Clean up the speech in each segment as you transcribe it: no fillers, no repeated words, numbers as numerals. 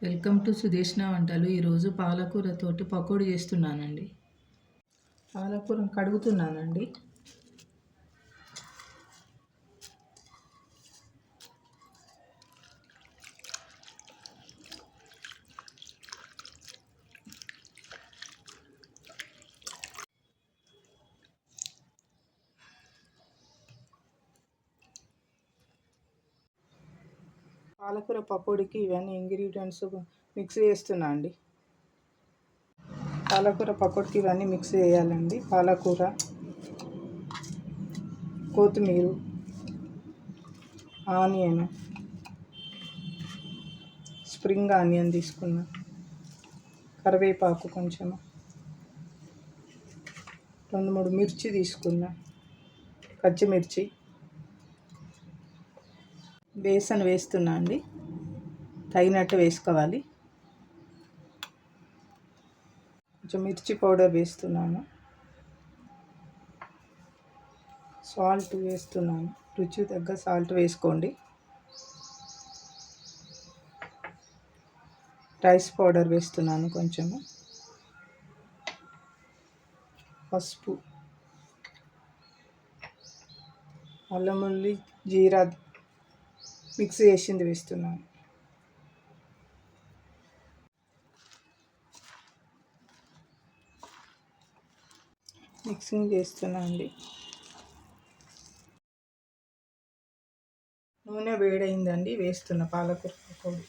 Welcome to Sudeshna వంటలు. ఈరోజు పాలకూరతోటి పకోడీ చేస్తున్నానండి. పాలకూర కడుగుతున్నానండి. పాలకూర పకోడీకి ఇవన్నీ ఇంగ్రీడియంట్స్ మిక్స్ చేస్తున్నా అండి. పాలకూర పకోడీకి ఇవన్నీ మిక్స్ చేయాలండి. పాలకూర, కొత్తిమీర, ఆనియన్, స్ప్రింగ్ ఆనియన్ తీసుకున్నా, కరివేపాకు కొంచెం, 2-3 మిర్చి తీసుకున్నా, పచ్చిమిర్చి, బేసన్ వేస్తున్నా అండి. తగినట్టు వేసుకోవాలి. కొంచెం మిర్చి పౌడర్ వేస్తున్నాను. సాల్ట్ వేస్తున్నాను. రుచి తగ్గ సాల్ట్ వేసుకోండి. రైస్ పౌడర్ వేస్తున్నాను కొంచెము. పసుపు, అల్లం ఉల్లి జీరా మిక్స్ చేసింది వేస్తున్నాను. మిక్సింగ్ చేస్తున్నా అండి. నూనె వేడైందండి. వేస్తున్న పాలకూర పకోడీ.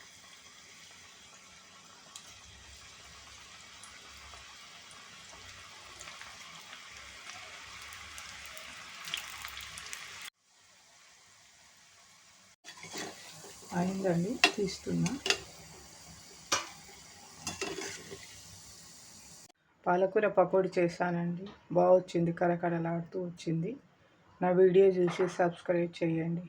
అయిందండి, తీస్తున్నా. పాలకూర పకోడీ చేశానండి. బాగా వచ్చింది, కరకరలాడుతూ వచ్చింది. నా వీడియో చూసి సబ్స్క్రైబ్ చేయండి.